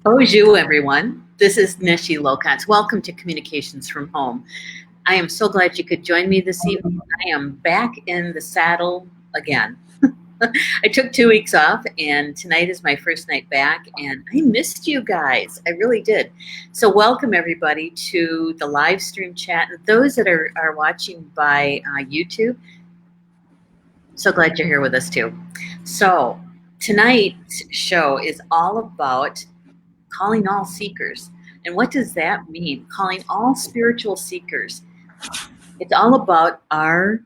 Bonjour, everyone. This is Neshi Lokotz. Welcome to Communications from Home. I am so glad you could join me this evening. I am back in the saddle again. I took 2 weeks off, and tonight is my first night back, and I missed you guys. I really did. So welcome, everybody, to the live stream chat. And those that are watching by YouTube, so glad you're here with us, too. So tonight's show is all about calling all seekers. And what does that mean? Calling all spiritual seekers. It's all about our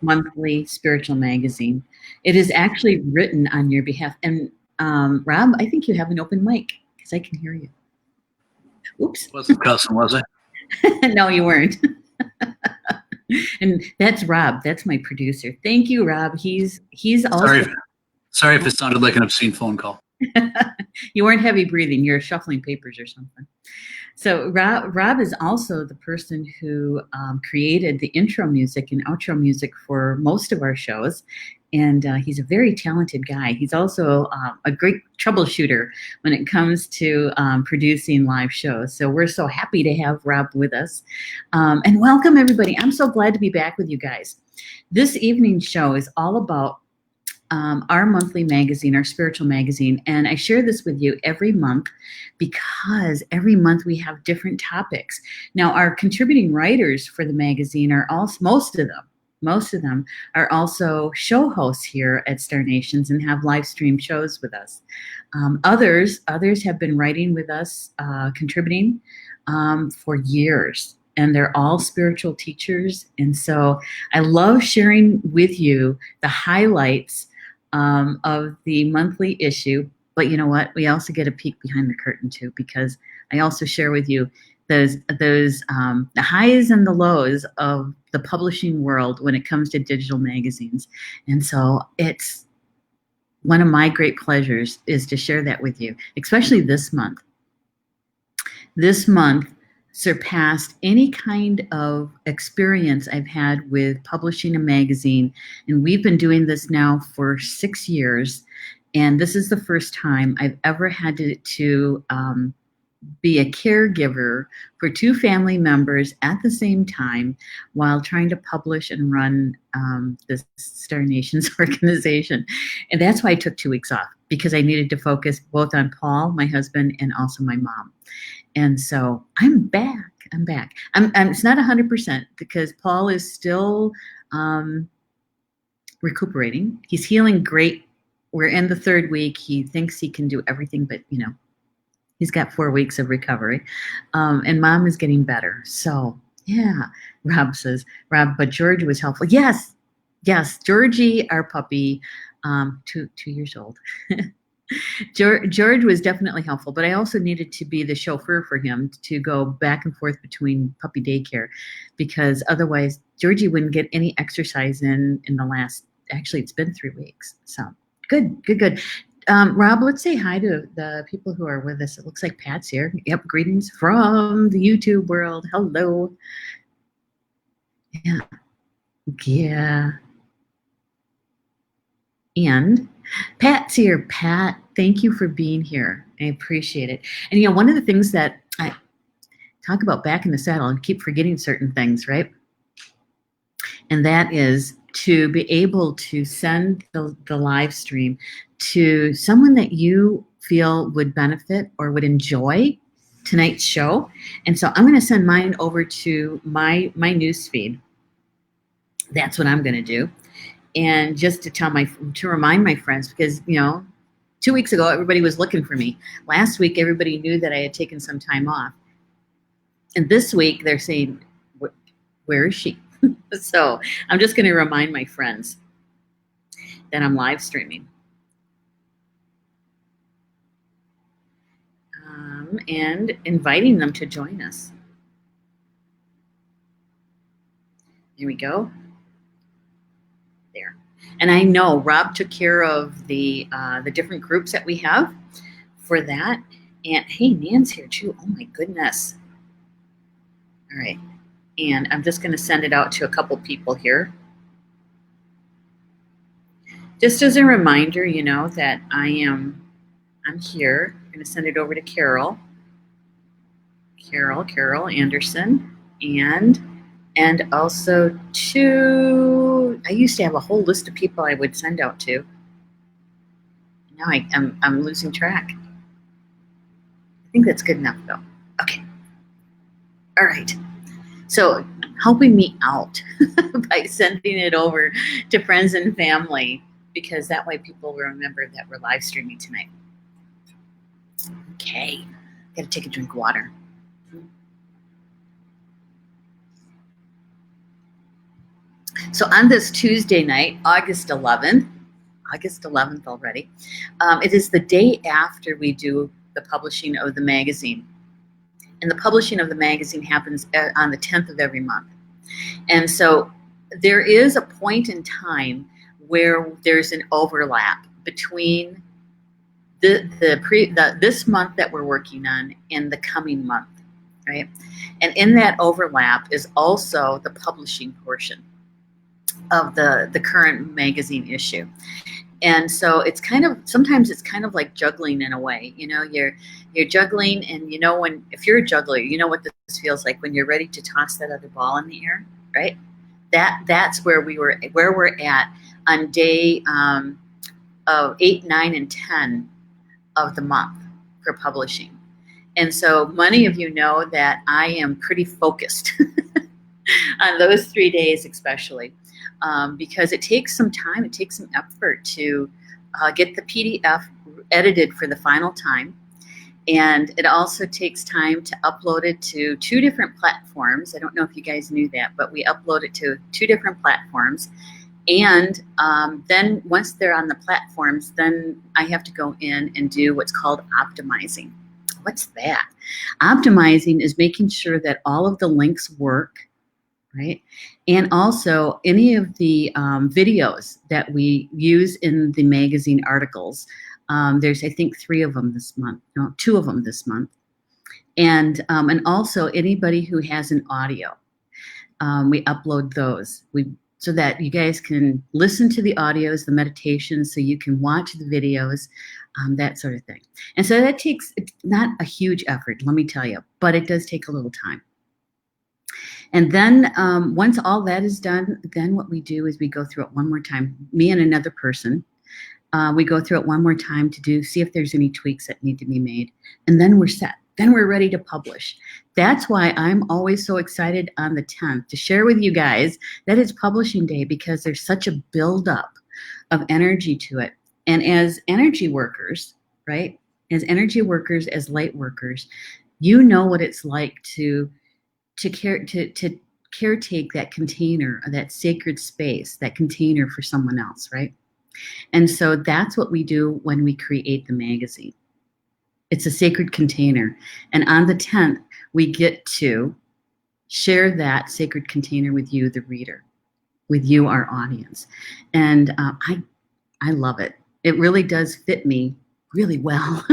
monthly spiritual magazine. It is actually written on your behalf. And Rob, I think you have an open mic because I can hear you. Oops. Wasn't cussing, was I? No, you weren't. And that's Rob. That's my producer. Thank you, Rob. He's also. Sorry if it sounded like an obscene phone call. You weren't heavy breathing. You're shuffling papers or something. So Rob is also the person who created the intro music and outro music for most of our shows. And he's a very talented guy. He's also a great troubleshooter when it comes to producing live shows. So we're so happy to have Rob with us. And welcome, everybody. I'm so glad to be back with you guys. This evening's show is all about our monthly magazine, our spiritual magazine. And I share this with you every month because every month we have different topics. Now, our contributing writers for the magazine are also, most of them are also show hosts here at Star Nations and have live stream shows with us. Others have been writing with us, contributing for years. And they're all spiritual teachers. And so I love sharing with you the highlights of the monthly issue. But you know what? We also get a peek behind the curtain too, because I also share with you those the highs and the lows of the publishing world when it comes to digital magazines. And so it's one of my great pleasures is to share that with you, especially this month. This month surpassed any kind of experience I've had with publishing a magazine. And we've been doing this now for 6 years. And this is the first time I've ever had to be a caregiver for 2 family members at the same time while trying to publish and run this Star Nations organization. And that's why I took 2 weeks off, because I needed to focus both on Paul, my husband, and also my mom. And so I'm back. It's not 100% because Paul is still recuperating. He's healing great. We're in the 3rd week. He thinks he can do everything, but he's got 4 weeks of recovery. And Mom is getting better. So yeah, Rob says, but George was helpful. Yes, Georgie, our puppy, 2 years old. George was definitely helpful, but I also needed to be the chauffeur for him to go back and forth between puppy daycare, because otherwise Georgie wouldn't get any exercise in the last, actually it's been 3 weeks. So good. Rob, let's say hi to the people who are with us. It looks like Pat's here. Yep, greetings from the YouTube world. Hello. Yeah. And Pat's here. Pat, thank you for being here. I appreciate it. And one of the things that I talk about back in the saddle and keep forgetting certain things, right? And that is to be able to send the live stream to someone that you feel would benefit or would enjoy tonight's show. And so I'm going to send mine over to my news feed. That's what I'm going to do. And just to remind my friends, because 2 weeks ago everybody was looking for me. Last week everybody knew that I had taken some time off, and this week they're saying, "Where is she?" So I'm just going to remind my friends that I'm live streaming, and inviting them to join us. Here we go. There. And I know Rob took care of the different groups that we have for that. And hey, Nan's here too. Oh my goodness. All right. And I'm just going to send it out to a couple people here. Just as a reminder, that I am I'm here. I'm going to send it over to Carol Anderson, and also to, I used to have a whole list of people I would send out to. Now I'm losing track. I think that's good enough though. Okay. All right. So helping me out by sending it over to friends and family, because that way people will remember that we're live streaming tonight. Okay. Got to take a drink of water. So on this Tuesday night, August 11th already, it is the day after we do the publishing of the magazine. And the publishing of the magazine happens on the 10th of every month. And so there is a point in time where there's an overlap between this month that we're working on and the coming month, right? And in that overlap is also the publishing portion of the current magazine issue. And so it's sometimes it's kind of like juggling in a way. You're juggling, and if you're a juggler, you know what this feels like when you're ready to toss that other ball in the air, right? That's where we're at on day of 8, 9, and 10 of the month for publishing. And so many of you know that I am pretty focused on those 3 days especially. Because it takes some time, it takes some effort to get the PDF edited for the final time. And it also takes time to upload it to 2 different platforms. I don't know if you guys knew that, but we upload it to 2 different platforms. And then once they're on the platforms, then I have to go in and do what's called optimizing. What's that? Optimizing is making sure that all of the links work, right? And also any of the videos that we use in the magazine articles. There's, I think, 3 of them this month. No, 2 of them this month. And also anybody who has an audio, we upload those. So that you guys can listen to the audios, the meditations, so you can watch the videos, that sort of thing. And so that takes, it's not a huge effort, let me tell you, but it does take a little time. And then once all that is done, then what we do is we go through it one more time, me and another person. We go through it one more time to see if there's any tweaks that need to be made. And then we're set. Then we're ready to publish. That's why I'm always so excited on the 10th to share with you guys that it's publishing day, because there's such a buildup of energy to it. And as energy workers, right? As energy workers, as light workers, you know what it's like to caretake that container, that sacred space, that container for someone else, right? And so that's what we do when we create the magazine. It's a sacred container. And on the 10th, we get to share that sacred container with you, the reader, with you, our audience. And I love it. It really does fit me really well.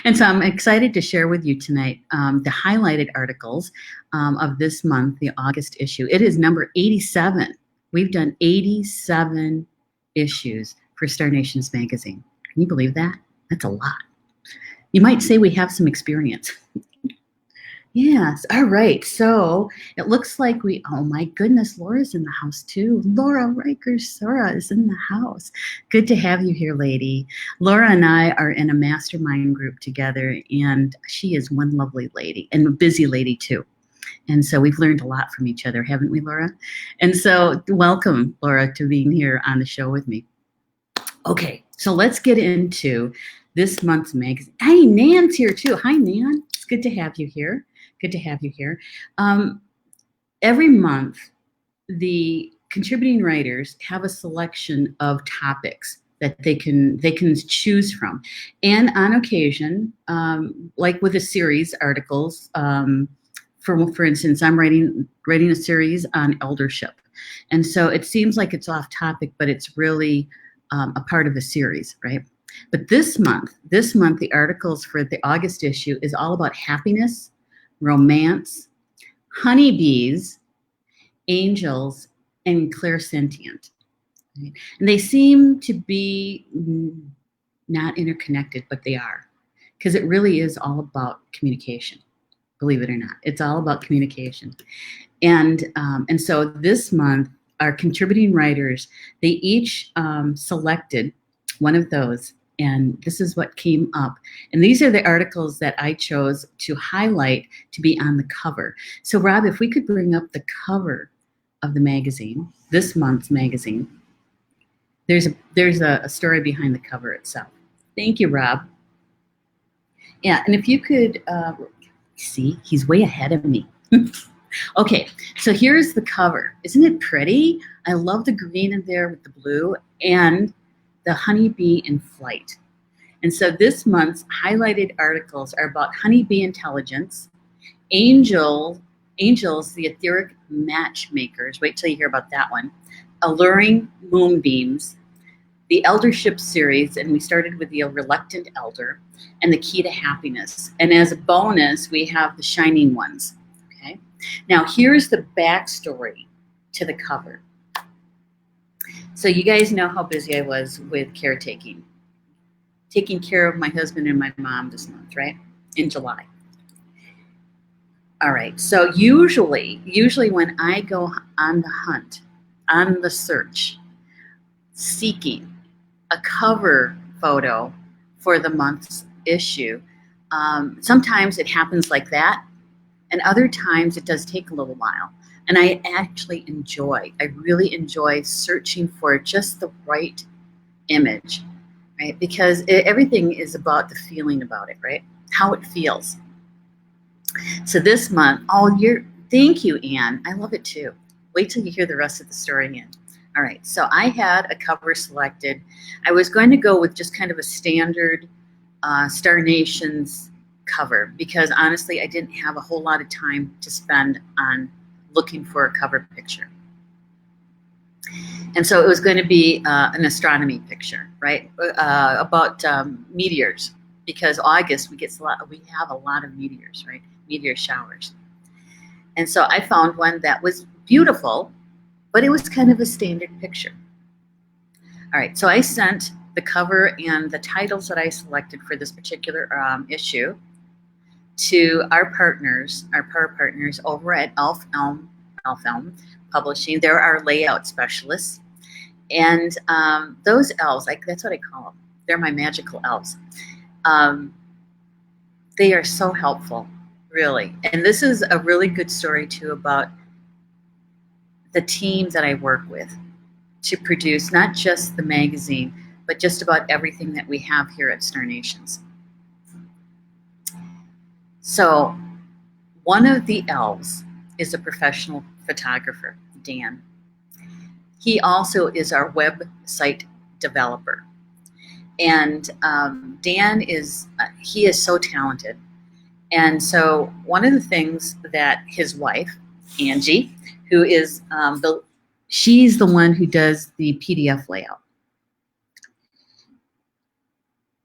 And so I'm excited to share with you tonight the highlighted articles of this month, the August issue. It is number 87. We've done 87 issues for Star Nations magazine. Can you believe that? That's a lot. You might say we have some experience. Yes. All right. So it looks like oh my goodness, Laura's in the house too. Laura Riker-Sora is in the house. Good to have you here, lady. Laura and I are in a mastermind group together, and she is one lovely lady and a busy lady too. And so we've learned a lot from each other, haven't we, Laura? And so welcome, Laura, to being here on the show with me. Okay. So let's get into this month's magazine. Hey, Nan's here too. Hi, Nan. It's good to have you here. Good to have you here. Every month, the contributing writers have a selection of topics that they can choose from, and on occasion, like with a series articles, for instance, I'm writing a series on eldership, and so it seems like it's off topic, but it's really a part of a series, right? But this month, the articles for the August issue is all about happiness, romance, honeybees, angels, and clairsentient. Right? And they seem to be not interconnected, but they are, because it really is all about communication. Believe it or not, it's all about communication. And so this month, our contributing writers, they each selected one of those, and this is what came up. And these are the articles that I chose to highlight to be on the cover. So Rob, if we could bring up the cover of the magazine, this month's magazine, there's a story behind the cover itself. Thank you, Rob. Yeah, and if you could, see, he's way ahead of me. Okay, so here's the cover. Isn't it pretty? I love the green in there with the blue and the honeybee in flight. And so this month's highlighted articles are about honeybee intelligence, angels, the etheric matchmakers. Wait till you hear about that one. Alluring moonbeams, the eldership series, and we started with the reluctant elder, and the key to happiness. And as a bonus, we have the shining ones. Okay. Now here's the backstory to the cover. So you guys know how busy I was with caretaking, taking care of my husband and my mom this month, right? In July. All right. So usually when I go on the hunt, on the search, seeking a cover photo for the month's issue, sometimes it happens like that, and other times it does take a little while. And I really enjoy searching for just the right image, right? Because everything is about the feeling about it, right? How it feels. So this month, thank you, Anne. I love it too. Wait till you hear the rest of the story again. All right, so I had a cover selected. I was going to go with just kind of a standard Star Nations cover because honestly, I didn't have a whole lot of time to spend on looking for a cover picture. And so it was going to be an astronomy picture, right? About meteors, because August we have a lot of meteors, right? Meteor showers. And so I found one that was beautiful, but it was kind of a standard picture. All right, so I sent the cover and the titles that I selected for this particular issue to our partners over at Elf Elm Publishing. They're our layout specialists. And those elves, that's what I call them. They're my magical elves. They are so helpful, really. And this is a really good story, too, about the team that I work with to produce not just the magazine, but just about everything that we have here at Star Nations. So one of the elves is a professional photographer, Dan. He also is our website developer. And Dan is so talented. And so one of the things that his wife, Angie, who is she's the one who does the PDF layout.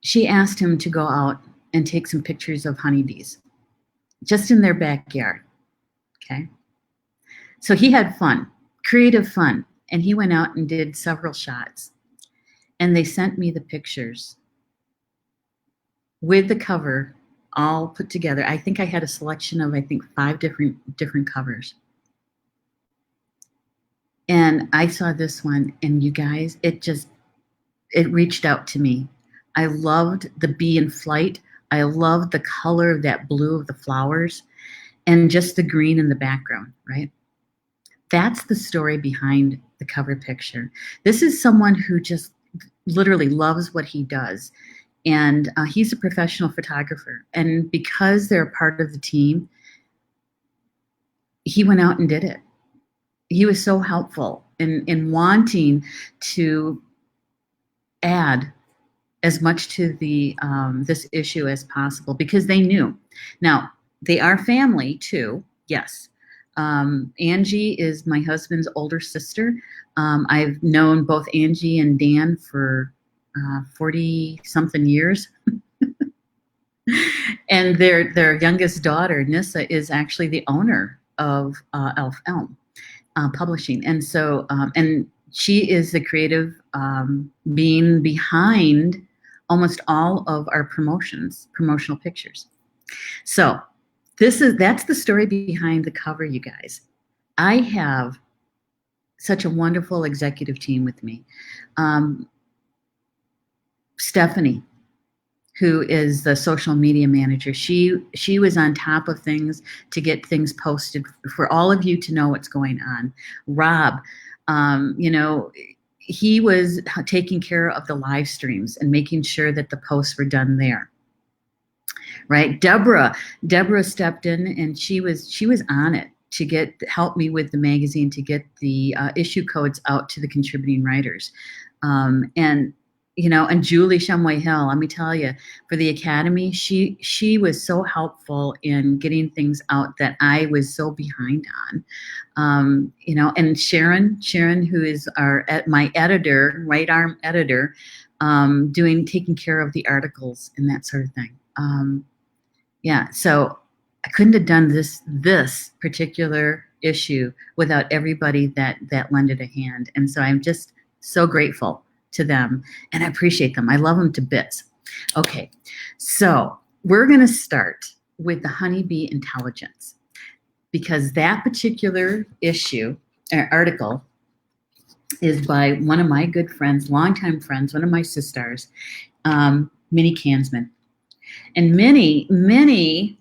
She asked him to go out and take some pictures of honeybees just in their backyard. Okay. So he had fun, creative fun, and he went out and did several shots. And they sent me the pictures with the cover all put together. I think I had a selection of 5 different covers. And I saw this one, and you guys, it reached out to me. I loved the bee in flight. I loved the color of that blue of the flowers and just the green in the background, right? That's the story behind the cover picture. This is someone who just literally loves what he does. And he's a professional photographer. And because they're a part of the team, he went out and did it. He was so helpful in wanting to add as much to the this issue as possible because they knew. Now, they are family too, yes. Angie is my husband's older sister. I've known both Angie and Dan for 40-something years. And their youngest daughter, Nissa, is actually the owner of Elf Elm Publishing. And so, and she is the creative being behind almost all of our promotional pictures. So that's the story behind the cover, you guys. I have such a wonderful executive team with me. Stephanie, who is the social media manager, she was on top of things to get things posted for all of you to know what's going on. Rob, he was taking care of the live streams and making sure that the posts were done there. Right, Deborah stepped in, and she was on it to help me with the magazine to get the issue codes out to the contributing writers, and Julie Shumway Hill. Let me tell you, for the Academy, she was so helpful in getting things out that I was so behind on. And Sharon, who is my editor, right arm editor, taking care of the articles and that sort of thing. Yeah, so I couldn't have done this particular issue without everybody that lended a hand, and so I'm just so grateful to them, and I appreciate them. I love them to bits. Okay, so we're going to start with the honeybee intelligence, because that particular article is by one of my good friends, longtime friends, one of my sisters, Minnie Kansman. And Minnie,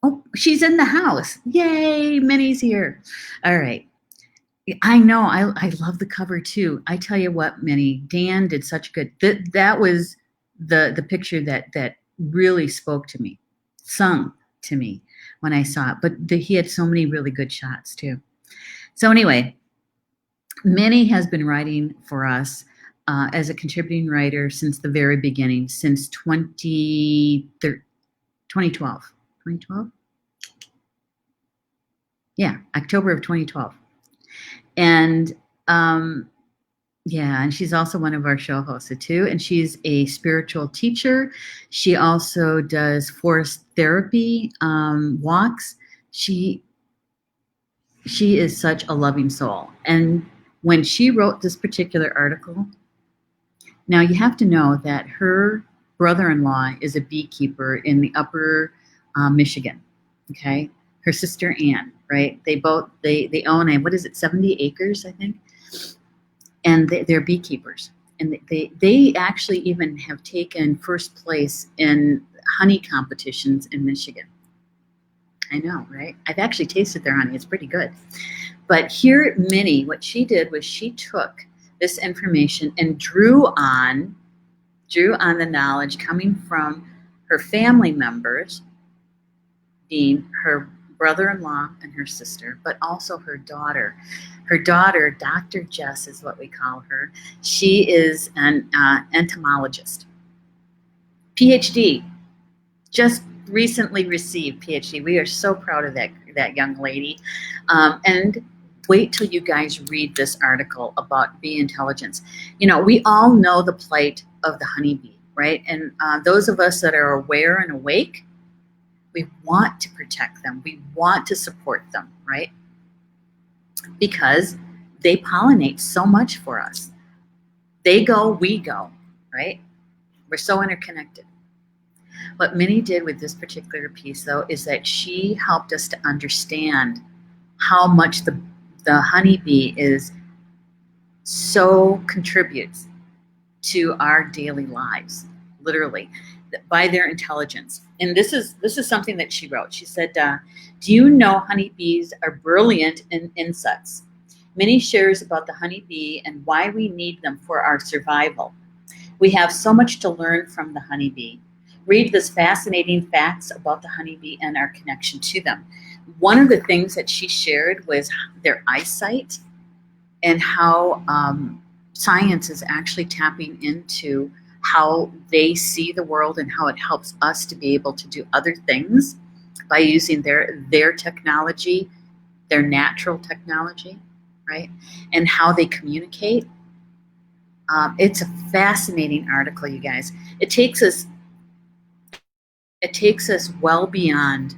oh, she's in the house. Yay, Minnie's here. All right. I know, I love the cover too. I tell you what, Minnie, Dan did such good. That was the picture that really spoke to me, sung to me when I saw it. But he had so many really good shots too. So anyway, Minnie has been writing for us as a contributing writer since the very beginning, since 2012. 2012? Yeah, October of 2012. And and she's also one of our show hosts too. And she's a spiritual teacher. She also does forest therapy, walks. She is such a loving soul. And when she wrote this particular article, now you have to know that her brother-in-law is a beekeeper in the upper Michigan. Okay. Her sister Ann, right? They own 70 acres, I think. And they're beekeepers. And they actually even have taken first place in honey competitions in Michigan. I know, right? I've actually tasted their honey. It's pretty good. But here, Minnie, what she did was she took this information and drew on the knowledge coming from her family members, being her brother-in-law and her sister, but also her daughter. Her daughter, Dr. Jess is what we call her. She is an entomologist. PhD. Just recently received PhD. We are so proud of that young lady. And wait till you guys read this article about bee intelligence. We all know the plight of the honeybee, right? And those of us that are aware and awake, we want to protect them. We want to support them, right? Because they pollinate so much for us. They go, we go, right? We're so interconnected. What Minnie did with this particular piece, though, is that she helped us to understand how much the honeybee contributes to our daily lives, literally, by their intelligence. And this is something that she wrote. She said, do you know honeybees are brilliant insects? Minnie shares about the honeybee and why we need them for our survival. We have so much to learn from the honeybee. Read this fascinating facts about the honeybee and our connection to them. One of the things that she shared was their eyesight and how science is actually tapping into how they see the world and how it helps us to be able to do other things by using their technology, their natural technology, right? And how they communicate. It's a fascinating article, you guys. It takes us well beyond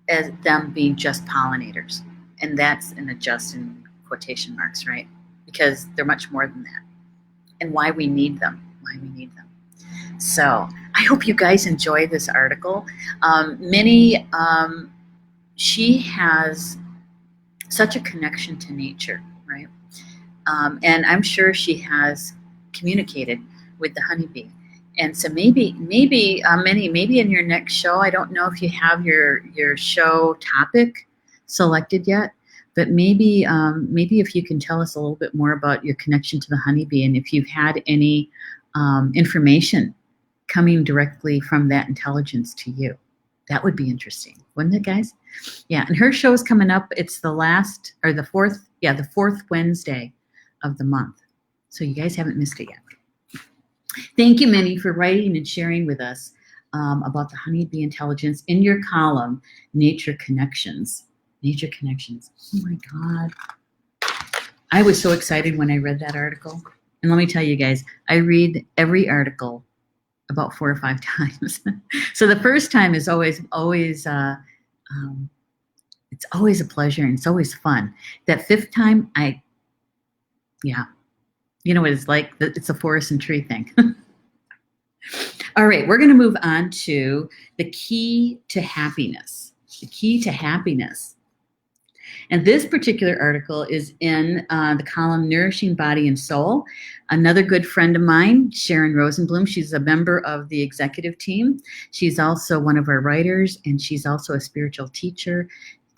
as them being just pollinators. And that's in quotation marks, right? Because they're much more than that. and why we need them. So I hope you guys enjoy this article. She has such a connection to nature, right? And I'm sure she has communicated with the honeybee. And so maybe in your next show, I don't know if you have your show topic selected yet, but maybe if you can tell us a little bit more about your connection to the honeybee, and if you've had any information coming directly from that intelligence to you, that would be interesting, wouldn't it, guys? Yeah, and her show is coming up. It's the fourth Wednesday of the month. So you guys haven't missed it yet. Thank you, Minnie, for writing and sharing with us about the honeybee intelligence in your column, Nature Connections. Nature Connections. Oh my God. I was so excited when I read that article. And let me tell you guys, I read every article about 4 or 5 times. So the first time is always it's always a pleasure, and it's always fun. That 5th time, you know what it's like. It's a forest and tree thing. All right, we're going to move on to the key to happiness. The key to happiness. And this particular article is in the column Nourishing Body and Soul. Another good friend of mine, Sharon Rosenblum, she's a member of the executive team. She's also one of our writers, and she's also a spiritual teacher.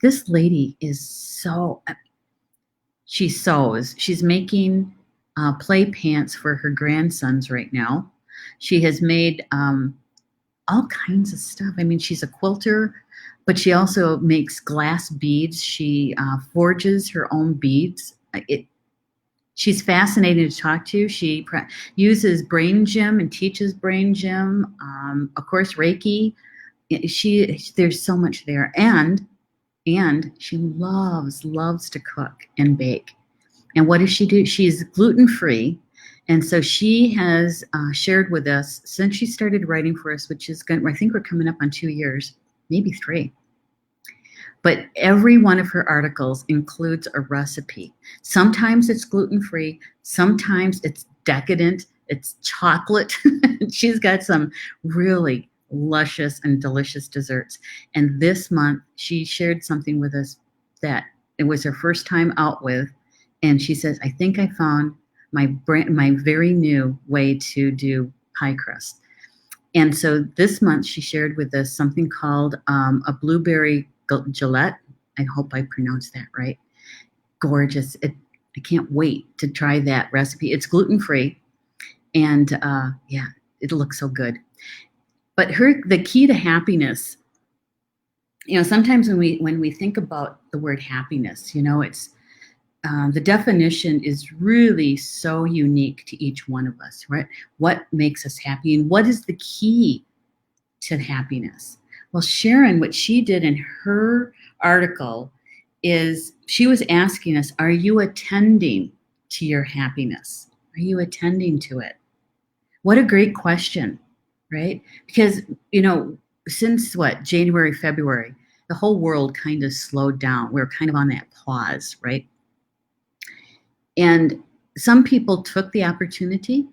This lady is she sews. She's making play pants for her grandsons right now. She has made all kinds of stuff. I mean, she's a quilter, but she also makes glass beads. She forges her own beads. She's fascinating to talk to. She uses brain gym and teaches brain gym. Of course, Reiki. There's so much there, and she loves to cook and bake. And what does she do? She's gluten-free. And so she has shared with us since she started writing for us, which is I think we're coming up on 2 years, maybe 3. But every one of her articles includes a recipe. Sometimes it's gluten-free. Sometimes it's decadent. It's chocolate. She's got some really luscious and delicious desserts. And this month, she shared something with us that it was her first time out with. And she says, I think I found my very new way to do pie crust. And so this month she shared with us something called a blueberry Gillette. I hope I pronounced that right. Gorgeous. I can't wait to try that recipe. It's gluten-free, and it looks so good. But the key to happiness, sometimes when we think about the word happiness, it's the definition is really so unique to each one of us, right? What makes us happy, and what is the key to happiness? Well, Sharon, what she did in her article is she was asking us, are you attending to your happiness? Are you attending to it? What a great question, right? Because, since January, February, the whole world kind of slowed down. We're kind of on that pause, right? And some people took the opportunity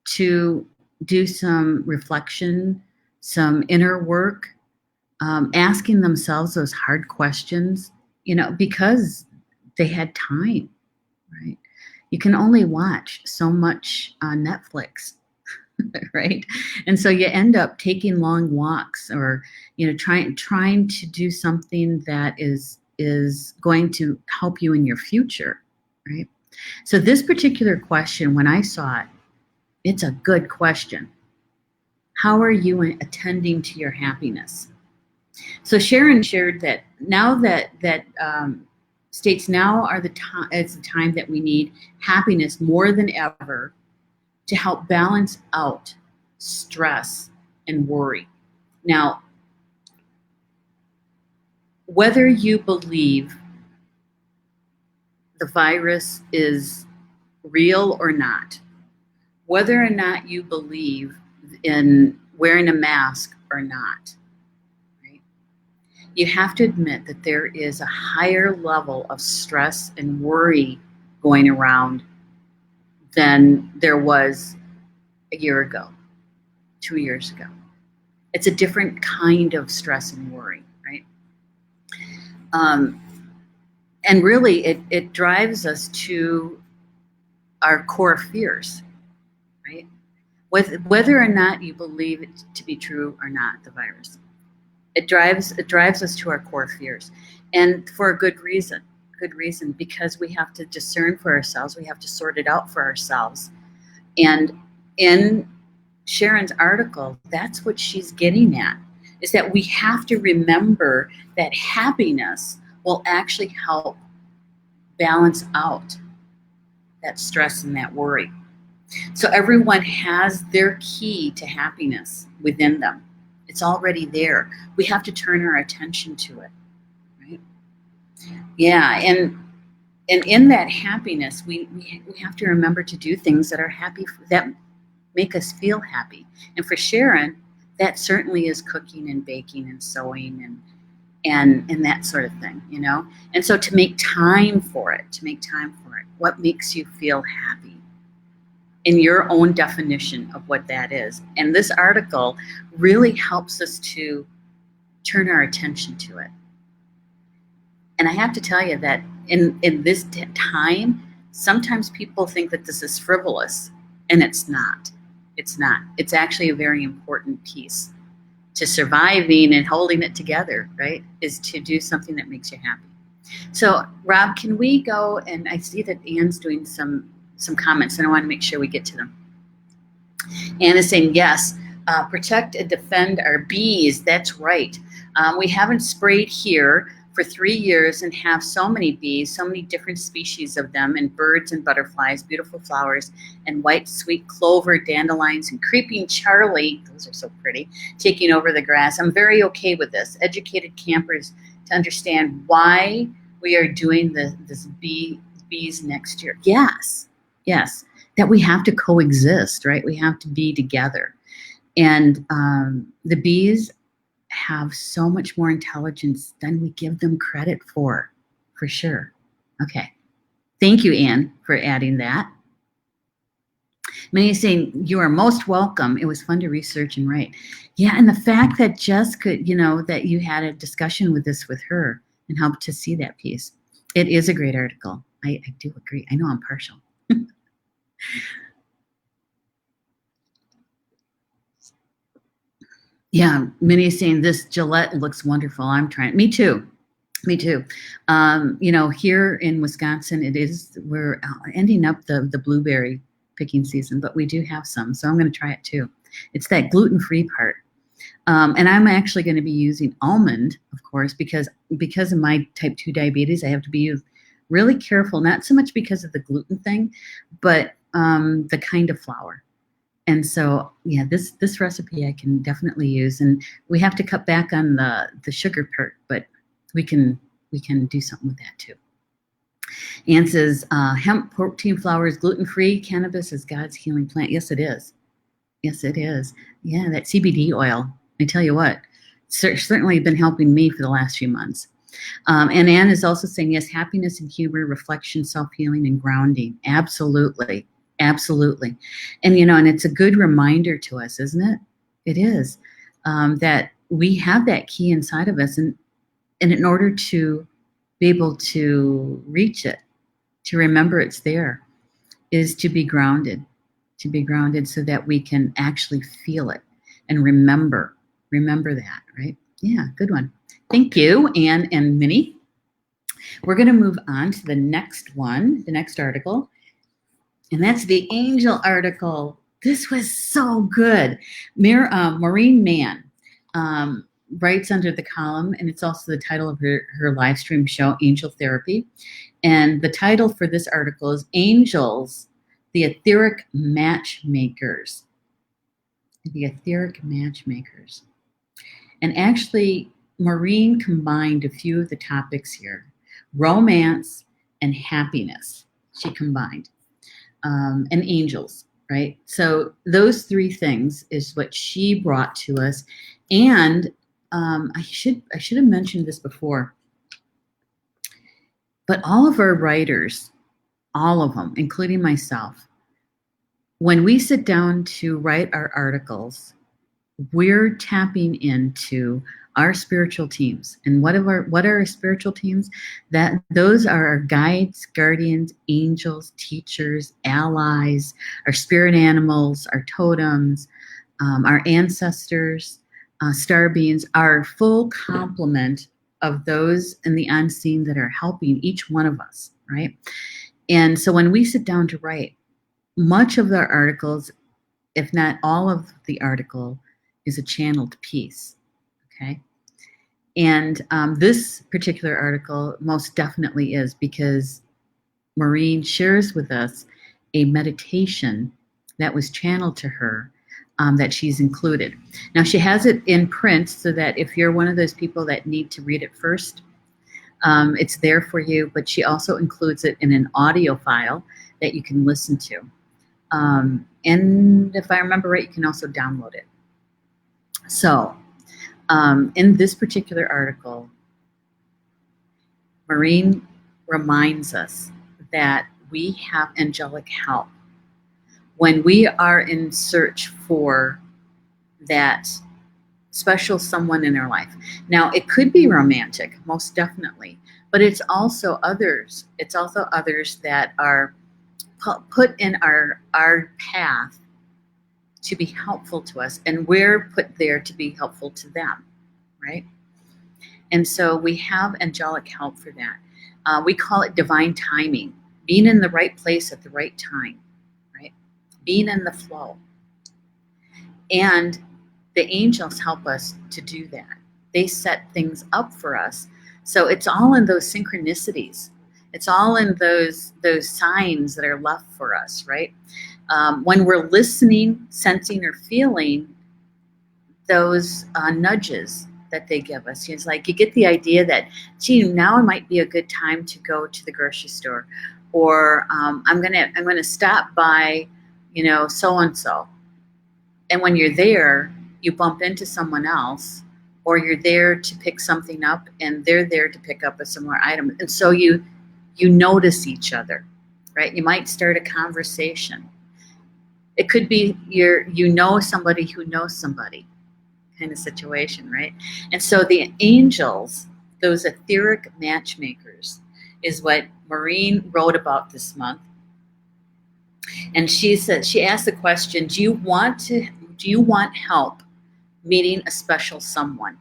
to do some reflection, some inner work, asking themselves those hard questions, because they had time, right? You can only watch so much on Netflix, right? And so you end up taking long walks, or trying to do something that is going to help you in your future, right? So this particular question, when I saw it, it's a good question. How are you attending to your happiness? So Sharon shared that now that states now are it's the time that we need happiness more than ever to help balance out stress and worry. Now, whether you believe the virus is real or not, whether or not you believe in wearing a mask or not, right? You have to admit that there is a higher level of stress and worry going around than there was a year ago, 2 years ago. It's a different kind of stress and worry, right? And really, it drives us to our core fears, right? Whether or not you believe it to be true or not, the virus, it drives us to our core fears, and for a good reason. Good reason, because we have to discern for ourselves. We have to sort it out for ourselves. And in Sharon's article, that's what she's getting at, is that we have to remember that happiness will actually help balance out that stress and that worry. So everyone has their key to happiness within them. It's already there. We have to turn our attention to it, right? Yeah, and in that happiness, we have to remember to do things that are happy, that make us feel happy. And for Sharon, that certainly is cooking and baking and sewing and that sort of thing, you know? And so to make time for it, what makes you feel happy in your own definition of what that is. And this article really helps us to turn our attention to it. And I have to tell you that in this time, sometimes people think that this is frivolous, and it's not. It's not. It's actually a very important piece to surviving and holding it together, right? Is to do something that makes you happy. So, Rob, can we go? And I see that Anne's doing some comments, and I want to make sure we get to them. Anne is saying, yes, protect and defend our bees. That's right. We haven't sprayed here for 3 years and have so many bees, so many different species of them, and birds and butterflies, beautiful flowers, and white sweet clover, dandelions, and creeping Charlie, those are so pretty, taking over the grass. I'm very okay with this. Educated campers to understand why we are doing this bees next year. Yes, that we have to coexist, right? We have to be together. And the bees have so much more intelligence than we give them credit for sure. Okay. Thank you, Anne, for adding that. Many saying, you are most welcome. It was fun to research and write. Yeah, and the fact that Jessica, that you had a discussion with her and helped to see that piece. It is a great article. I do agree. I know I'm partial. Yeah, Minnie saying this Gillette looks wonderful. I'm trying. Me too. Here in Wisconsin, we're ending up the blueberry picking season, but we do have some, so I'm going to try it too. It's that gluten-free part. And I'm actually going to be using almond, of course, because of my type 2 diabetes. I have to be really careful, not so much because of the gluten thing, but the kind of flour. And so, yeah, this recipe I can definitely use, and we have to cut back on the sugar part, but we can do something with that too. Anne says, hemp protein flour is gluten-free. Cannabis is God's healing plant. Yes, it is. Yes, it is. Yeah, that CBD oil, I tell you what, certainly been helping me for the last few months. And Anne is also saying, yes, happiness and humor, reflection, self-healing, and grounding. Absolutely. And, and it's a good reminder to us, isn't it? It is, that we have that key inside of us. And in order to be able to reach it, to remember it's there, is to be grounded so that we can actually feel it and remember that, right? Yeah, good one. Thank you, Anne and Minnie. We're going to move on to the next one, the next article. And that's the angel article. This was so good. Maureen Mann writes under the column, and it's also the title of her live stream show, Angel Therapy. And the title for this article is Angels, the Etheric Matchmakers. The Etheric Matchmakers. And actually, Maureen combined a few of the topics here. Romance and happiness, she combined. And angels, right? So those three things is what she brought to us. And I should have mentioned this before, but all of our writers, all of them, including myself, When we sit down to write our articles, we're tapping into our spiritual teams. And what are our spiritual teams? That those are our guides, guardians, angels, teachers, allies, our spirit animals, our totems, our ancestors, star beings, our full complement of those in the unseen that are helping each one of us, right? And so when we sit down to write, much of our articles, if not all of the article, is a channeled piece, okay? And this particular article most definitely is, because Maureen shares with us a meditation that was channeled to her, that she's included. Now, she has it in print so that if you're one of those people that need to read it first, it's there for you, but she also includes it in an audio file that you can listen to. And if I remember right, you can also download it. So, in this particular article, Maureen reminds us that we have angelic help when we are in search for that special someone in our life. Now, it could be romantic, most definitely, but it's also others. It's also others that are put in our path to be helpful to us, and we're put there to be helpful to them, right? And so we have angelic help for that. We call it divine timing, being in the right place at the right time, right? Being in the flow. And the angels help us to do that. They set things up for us. So it's all in those synchronicities. It's all in those signs that are left for us, right? When we're listening, sensing, or feeling those nudges that they give us. It's like you get the idea that, gee, now it might be a good time to go to the grocery store, or I'm gonna stop by, so and so. And when you're there, you bump into someone else, or you're there to pick something up, and they're there to pick up a similar item, and so you notice each other, right? You might start a conversation. It could be somebody who knows somebody kind of situation, right? And so the angels, those etheric matchmakers, is what Maureen wrote about this month. And she asked the question, do you want help meeting a special someone?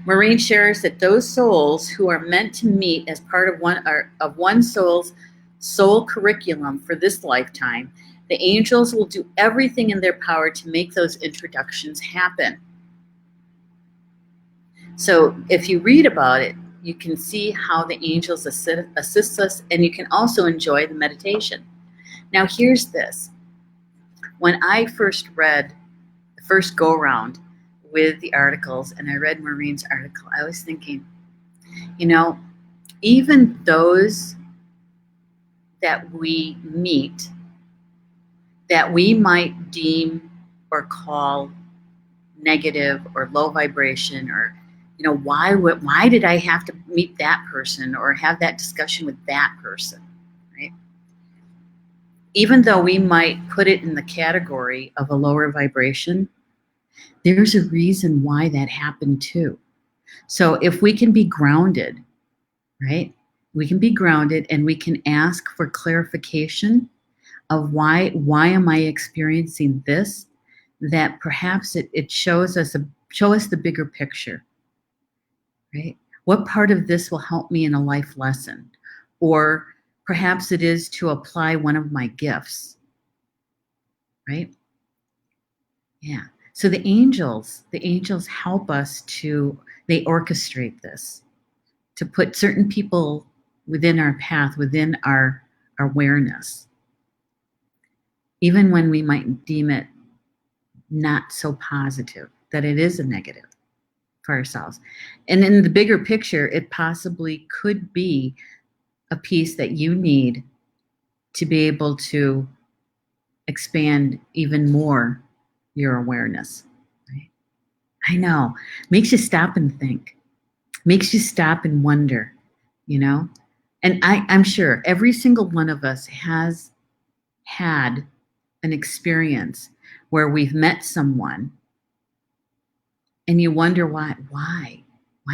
Maureen shares that those souls who are meant to meet as part of one soul's soul curriculum for this lifetime, the angels will do everything in their power to make those introductions happen. So if you read about it, you can see how the angels assist us, and you can also enjoy the meditation. Now, here's this. When I first read the first go-around with the articles, and I read Maureen's article, I was thinking, even those that we meet that we might deem or call negative or low vibration, or why did I have to meet that person or have that discussion with that person, right? Even though we might put it in the category of a lower vibration, there's a reason why that happened too. So if we can be grounded, right? We can be grounded, and we can ask for clarification of why am I experiencing this, that perhaps it show us the bigger picture, right? What part of this will help me in a life lesson? Or perhaps it is to apply one of my gifts, right? Yeah. So the angels help us they orchestrate this to put certain people within our path, within our awareness, even when we might deem it not so positive, that it is a negative for ourselves. And in the bigger picture, it possibly could be a piece that you need to be able to expand even more your awareness. Right? I know. Makes you stop and think. Makes you stop and wonder, And I'm sure every single one of us has had an experience where we've met someone and you wonder why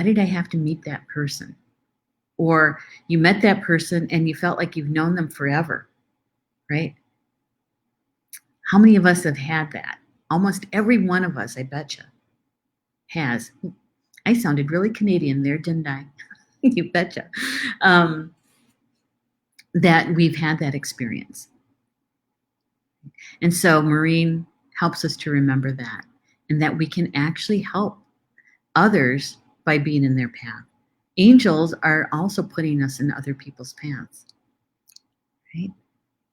did I have to meet that person? Or you met that person and you felt like you've known them forever, right? How many of us have had that? Almost every one of us, I betcha, has. I sounded really Canadian there, didn't I? You betcha. That we've had that experience. And so Maureen helps us to remember that, and that we can actually help others by being in their path. Angels are also putting us in other people's paths, right?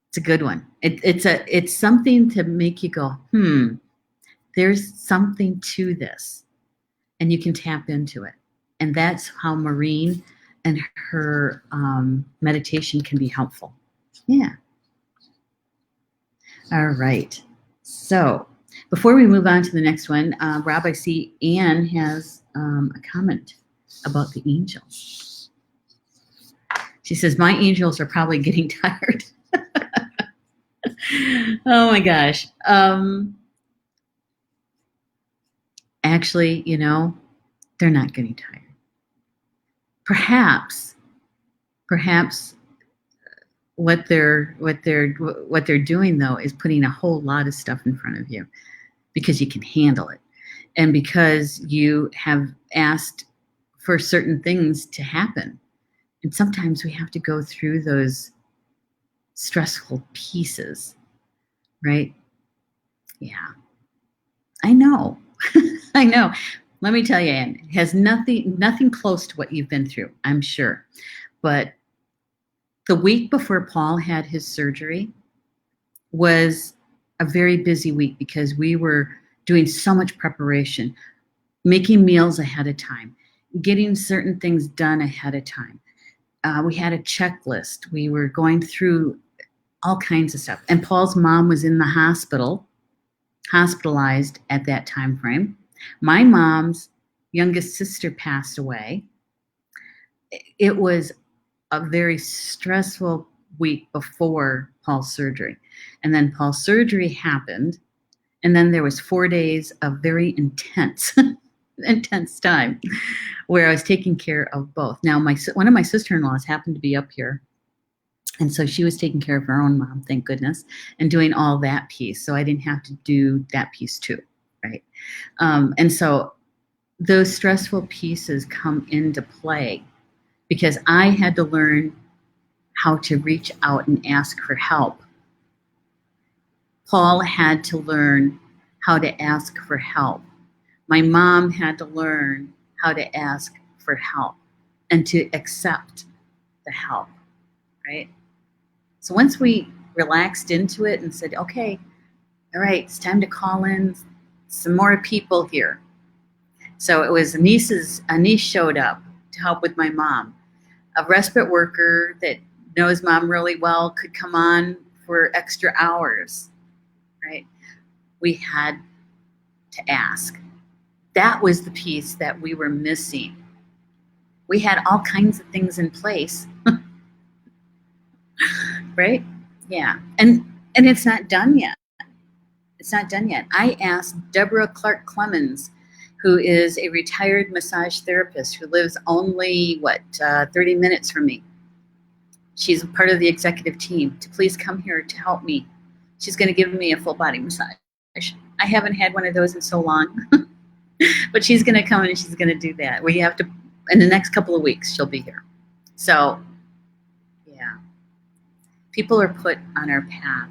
It's a good one. It's something to make you go, there's something to this, and you can tap into it. And that's how Maureen and her meditation can be helpful. Yeah. All right. So before we move on to the next one, Rob, I see Anne has a comment about the angels. She says, my angels are probably getting tired. Oh my gosh. Actually, they're not getting tired. Perhaps what they're doing though is putting a whole lot of stuff in front of you because you can handle it, and because you have asked for certain things to happen. And sometimes we have to go through those stressful pieces, right? Yeah, I know. I know. Let me tell you, Anne, it has nothing close to what you've been through, I'm sure. But the week before Paul had his surgery was a very busy week because we were doing so much preparation, making meals ahead of time, getting certain things done ahead of time. We had a checklist. We were going through all kinds of stuff. And Paul's mom was in the hospital, hospitalized at that time frame. My mom's youngest sister passed away. It was a very stressful week before Paul's surgery. And then Paul's surgery happened. And then there was 4 days of very intense time where I was taking care of both. Now, one of my sister-in-laws happened to be up here. And so she was taking care of her own mom, thank goodness, and doing all that piece. So I didn't have to do that piece too, right? And so those stressful pieces come into play because I had to learn how to reach out and ask for help. Paul had to learn how to ask for help. My mom had to learn how to ask for help and to accept the help, right? So once we relaxed into it and said, okay, all right, it's time to call in some more people here. So it was a niece showed up to help with my mom. A respite worker that knows mom really well could come on for extra hours, right? We had to ask. That was the piece that we were missing. We had all kinds of things in place, right? Yeah, and it's not done yet. It's not done yet. I asked Deborah Clark Clemens, who is a retired massage therapist who lives only, 30 minutes from me. She's part of the executive team, to please come here to help me. She's going to give me a full body massage. I haven't had one of those in so long, but she's going to come and she's going to do that. We have to, in the next couple of weeks, she'll be here. So, yeah. People are put on our path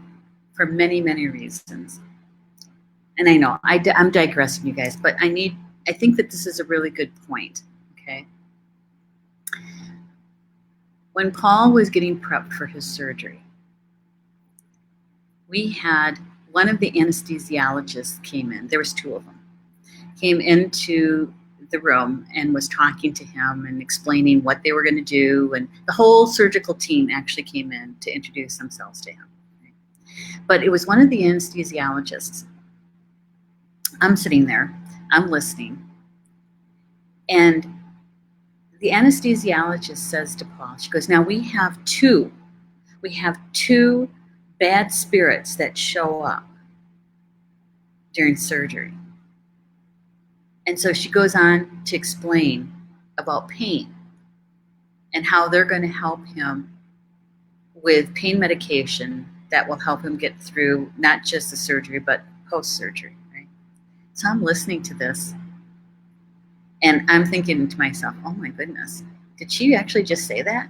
for many, many reasons. And I know I'm digressing, you guys, but I think that this is a really good point, okay? When Paul was getting prepped for his surgery, we had one of the anesthesiologists came in. There was two of them. Came into the room and was talking to him and explaining what they were going to do. And the whole surgical team actually came in to introduce themselves to him. But it was one of the anesthesiologists. I'm sitting there, I'm listening, and the anesthesiologist says to Paul, she goes, now we have two bad spirits that show up during surgery. And so she goes on to explain about pain and how they're going to help him with pain medication that will help him get through not just the surgery, but post-surgery, right? So I'm listening to this and I'm thinking to myself, oh my goodness, did she actually just say that?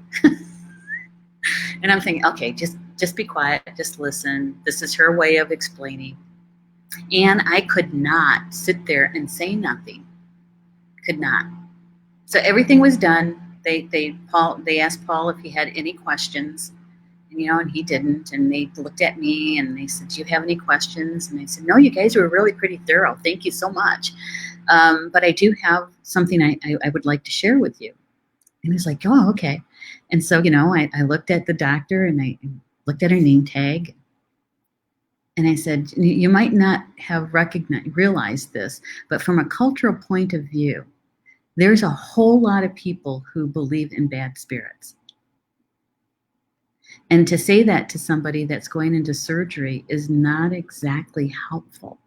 And I'm thinking, okay, just be quiet, just listen. This is her way of explaining. And I could not sit there and say nothing. Could not. So everything was done. They asked Paul if he had any questions, and he didn't. And they looked at me and they said, "Do you have any questions?" And I said, "No, you guys were really pretty thorough. Thank you so much. But I do have something I would like to share with you." And he was like, "Oh, okay." And so, I looked at the doctor and I looked at her name tag. And I said, "You might not have realized this, but from a cultural point of view, there's a whole lot of people who believe in bad spirits. And to say that to somebody that's going into surgery is not exactly helpful.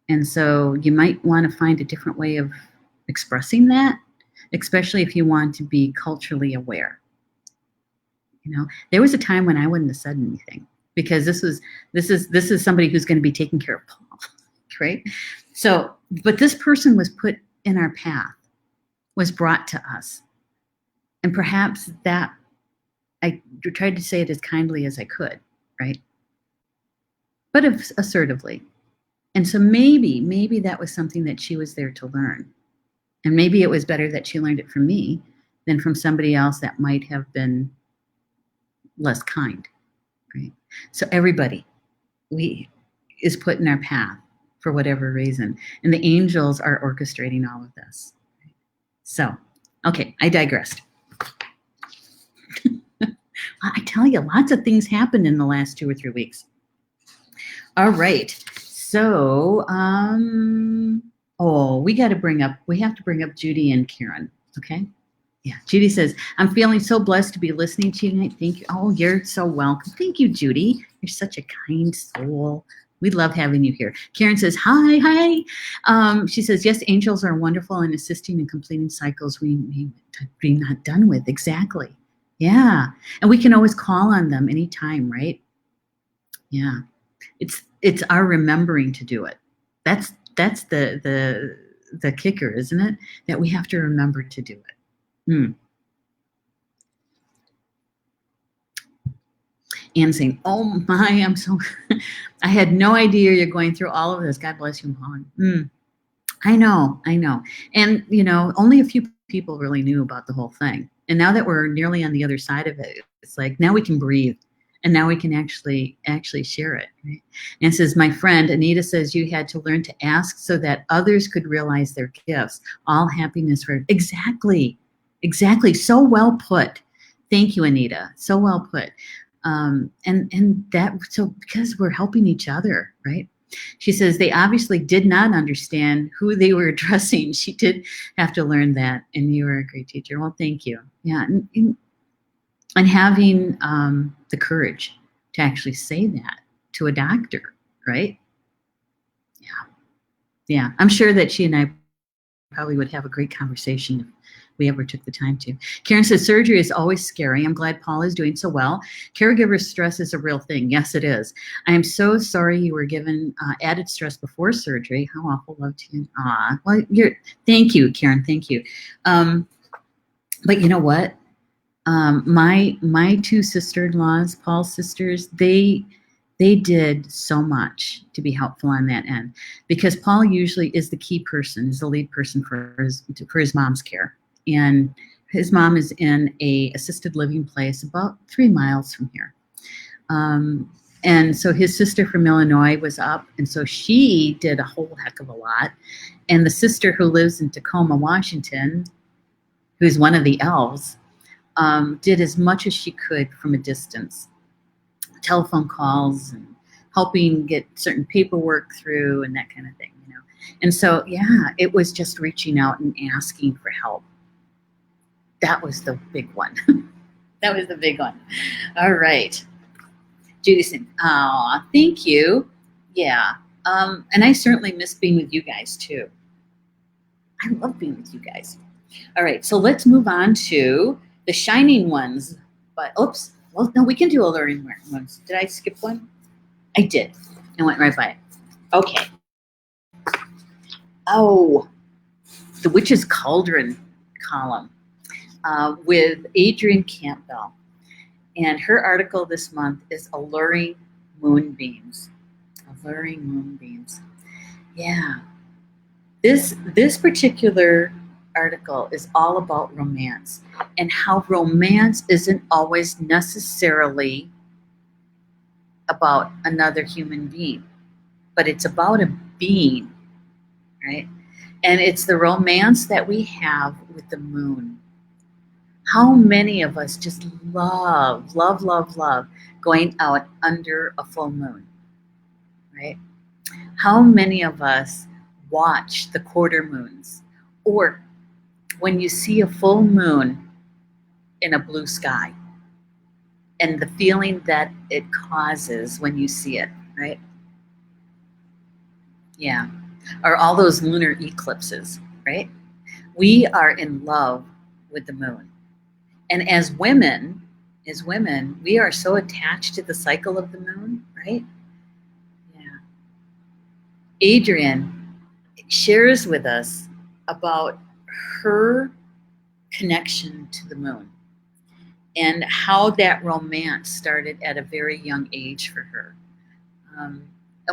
And so you might want to find a different way of expressing that, especially if you want to be culturally aware." There was a time when I wouldn't have said anything because this is somebody who's going to be taking care of Paul, right? So, but this person was put in our path, was brought to us. And perhaps that I tried to say it as kindly as I could, right? But assertively. And so maybe that was something that she was there to learn. And maybe it was better that she learned it from me than from somebody else that might have been less kind, right? So everybody is put in our path for whatever reason. And the angels are orchestrating all of this. So, okay, I digressed. I tell you, lots of things happened in the last 2 or 3 weeks. All right. So, we have to bring up Judy and Karen. Okay. Yeah. Judy says, "I'm feeling so blessed to be listening to you tonight. Thank you." Oh, you're so welcome. Thank you, Judy. You're such a kind soul. We love having you here. Karen says, hi. She says, "Yes, angels are wonderful in assisting and completing cycles we may be not done with." Exactly. Yeah. And we can always call on them anytime, right? Yeah. It's our remembering to do it. That's the kicker, isn't it? That we have to remember to do it. And saying, "Oh my, I'm so, I had no idea you're going through all of this. God bless you, Paul." I know. And, only a few people really knew about the whole thing. And now that we're nearly on the other side of it, it's like, now we can breathe and now we can actually share it. Right? And it says, "My friend Anita says you had to learn to ask so that others could realize their gifts. All happiness for." Exactly. So well put. Thank you, Anita. So well put. So because we're helping each other, right? She says they obviously did not understand who they were addressing. She did have to learn that, and you were a great teacher. Well, thank you. Yeah, and having the courage to actually say that to a doctor, right? Yeah. I'm sure that she and I probably would have a great conversation if we ever took the time to. Karen says, "Surgery is always scary. I'm glad Paul is doing so well. Caregiver stress is a real thing." Yes, it is. "I am so sorry you were given added stress before surgery. How awful love to you." Well, thank you, Karen. Thank you. But you know what? My two sister-in-laws, Paul's sisters, they did so much to be helpful on that end, because Paul usually is the key person, is the lead person for his mom's care. And his mom is in a assisted living place about 3 miles from here. And so his sister from Illinois was up, and so she did a whole heck of a lot. And the sister who lives in Tacoma, Washington, who's one of the elves, did as much as she could from a distance. Telephone calls and helping get certain paperwork through and that kind of thing, And so, yeah, it was just reaching out and asking for help. That was the big one. That was the big one. All right. Judy said, "Oh, thank you." Yeah. And I certainly miss being with you guys too. I love being with you guys. All right, so let's move on to the shining ones. But oops, well, no, we can do alluring ones. Did I skip one? I did. I went right by it. Okay. Oh, the Witch's Cauldron column with Adrienne Campbell. And her article this month is Alluring Moonbeams. Alluring Moonbeams. Yeah. This particular article is all about romance and how romance isn't always necessarily about another human being, but it's about a being, right? And it's the romance that we have with the moon. How many of us just love, love, love, love going out under a full moon, right? How many of us watch the quarter moons, or when you see a full moon in a blue sky and the feeling that it causes when you see it, right? Yeah. Or all those lunar eclipses, right? We are in love with the moon. And as women, we are so attached to the cycle of the moon, right? Yeah. Adrienne shares with us about her connection to the moon and how that romance started at a very young age for her.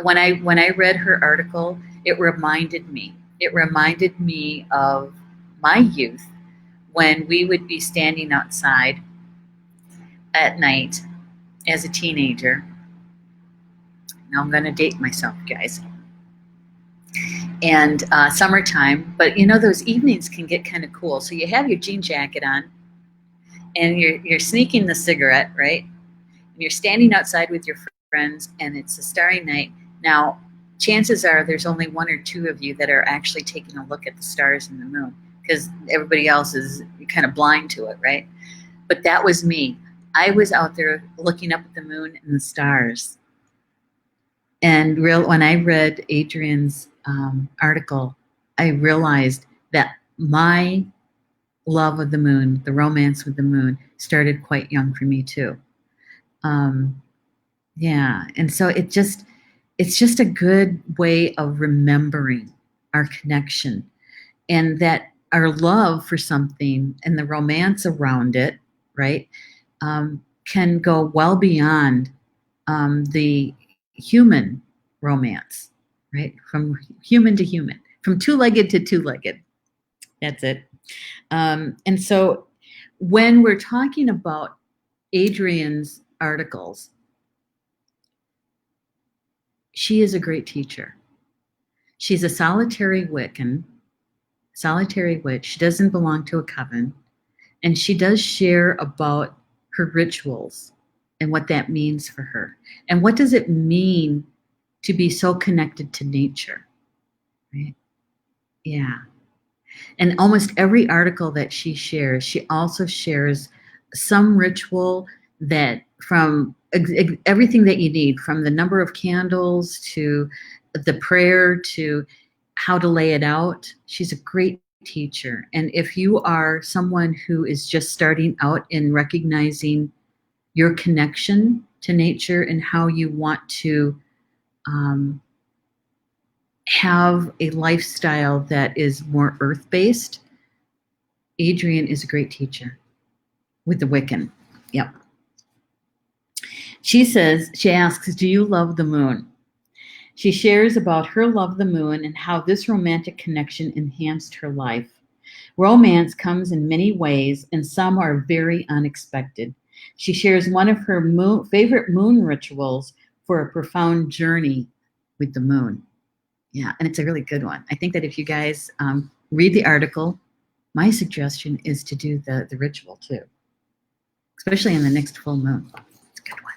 When I read her article, it reminded me of my youth when we would be standing outside at night as a teenager. Now I'm going to date myself, guys. And summertime, but you know those evenings can get kind of cool. So you have your jean jacket on, and you're sneaking the cigarette, right? And you're standing outside with your friends, and it's a starry night. Now, chances are there's only one or two of you that are actually taking a look at the stars and the moon, because everybody else is kind of blind to it, right? But that was me. I was out there looking up at the moon and the stars. And when I read Adrienne's article, I realized that my love of the moon, the romance with the moon, started quite young for me too. Yeah, and so it's just a good way of remembering our connection, and that our love for something and the romance around it, right, can go well beyond the human romance, right? From human to human, from two-legged to two-legged. That's it. And so when we're talking about Adrienne's articles, she is a great teacher. She's a solitary witch. She doesn't belong to a coven. And she does share about her rituals and what that means for her. And what does it mean to be so connected to nature, right? Yeah. And almost every article that she shares, she also shares some ritual that from everything that you need, from the number of candles to the prayer to how to lay it out. She's a great teacher. And if you are someone who is just starting out in recognizing your connection to nature and how you want to have a lifestyle that is more earth-based, Adrienne is a great teacher with the Wiccan. Yep. She asks, do you love the moon? She shares about her love of the moon and how this romantic connection enhanced her life. Romance comes in many ways, and some are very unexpected. She shares one of her favorite moon rituals for a profound journey with the moon. Yeah, and it's a really good one. I think that if you guys read the article, my suggestion is to do the ritual too, especially in the next full moon. It's a good one.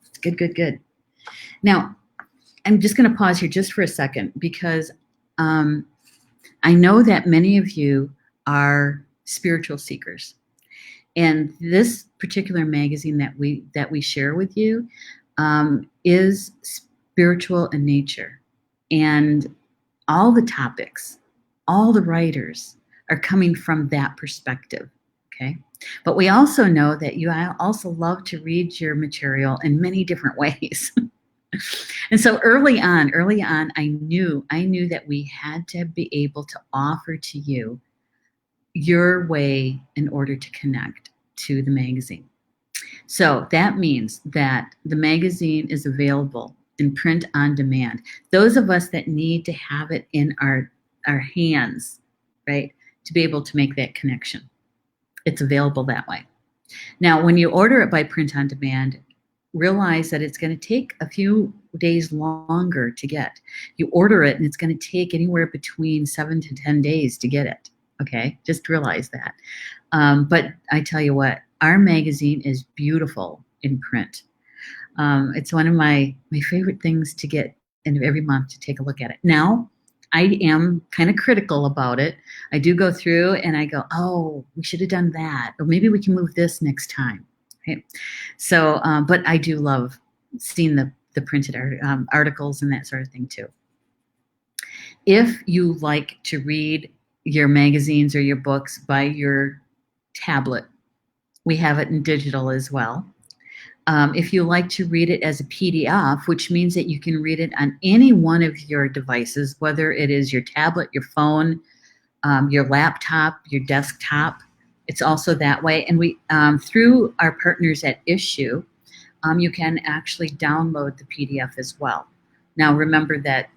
It's good. Now, I'm just going to pause here just for a second because I know that many of you are spiritual seekers. And this particular magazine that we share with you, is spiritual in nature. And all the topics, all the writers are coming from that perspective, okay? But we also know that you also love to read your material in many different ways. And so early on, I knew that we had to be able to offer to you your way in order to connect to the magazine. So that means that the magazine is available in print on demand. Those of us that need to have it in our hands, right, to be able to make that connection, it's available that way. Now, when you order it by print on demand, realize that it's going to take a few days longer to get. You order it and it's going to take anywhere between 7 to 10 days to get it. Okay, just realize that. But I tell you what, our magazine is beautiful in print. It's one of my favorite things to get in every month to take a look at it. Now, I am kind of critical about it. I do go through and I go, oh, we should have done that. Or maybe we can move this next time. Okay. So, but I do love seeing the printed articles and that sort of thing too. If you like to read your magazines or your books by your tablet, we have it in digital as well. If you like to read it as a PDF, which means that you can read it on any one of your devices, whether it is your tablet, your phone, your laptop, your desktop, it's also that way. And we, through our partners at Issue, you can actually download the PDF as well. Now, remember that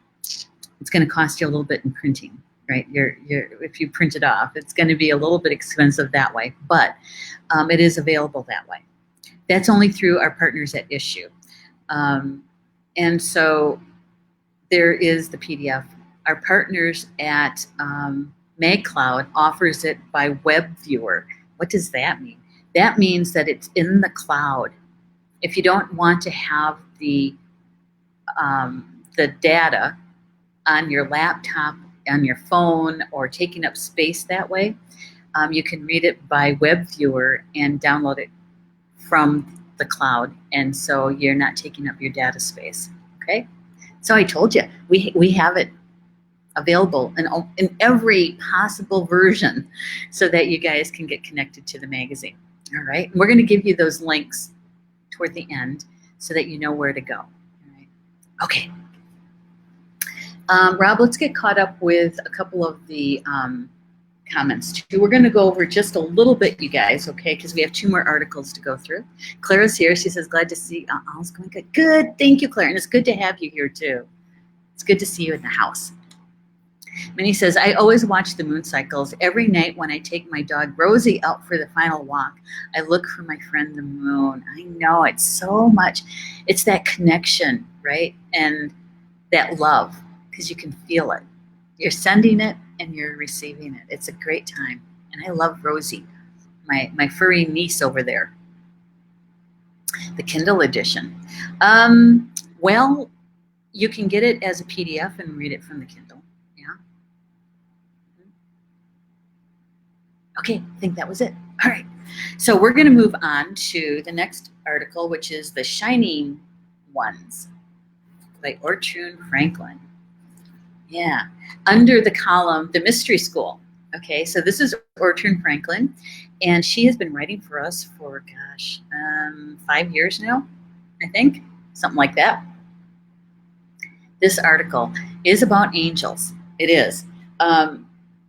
it's going to cost you a little bit in printing, right? If you print it off, it's going to be a little bit expensive that way, but it is available that way. That's only through our partners at Issue. And so there is the PDF. Our partners at MagCloud offers it by web viewer. What does that mean? That means that it's in the cloud. If you don't want to have the data on your laptop, on your phone, or taking up space that way, you can read it by web viewer and download it from the cloud, and so you're not taking up your data space. Okay, so I told you we have it available in every possible version, so that you guys can get connected to the magazine. All right, and we're going to give you those links toward the end so that you know where to go. All right, okay. Rob, let's get caught up with a couple of the comments too. We're going to go over just a little bit, you guys, okay, because we have 2 more articles to go through. Clara's here. She says, glad to see all's going good. Good. Thank you, Clara. And it's good to have you here too. It's good to see you in the house. Minnie says, I always watch the moon cycles. Every night when I take my dog Rosie out for the final walk, I look for my friend the moon. I know, it's so much. It's that connection, right? And that love, because you can feel it. You're sending it and you're receiving it. It's a great time. And I love Rosie, my furry niece over there. The Kindle edition. Well, you can get it as a PDF and read it from the Kindle. Yeah. Okay, I think that was it. All right. So we're going to move on to the next article, which is The Shining Ones by Ortrune Franklin. Yeah, under the column, The Mystery School. Okay, so this is Ortrune Franklin, and she has been writing for us for, 5 years now, I think, something like that. This article is about angels. It is.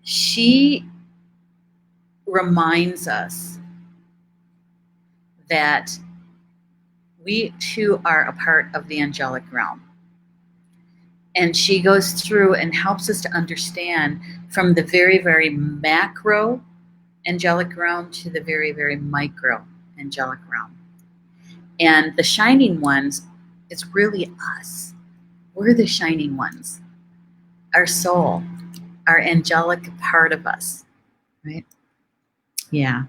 She reminds us that we too are a part of the angelic realm. And she goes through and helps us to understand from the very, very macro angelic realm to the very, very micro angelic realm. And the shining ones, it's really us. We're the shining ones. Our soul, our angelic part of us, right? Yeah.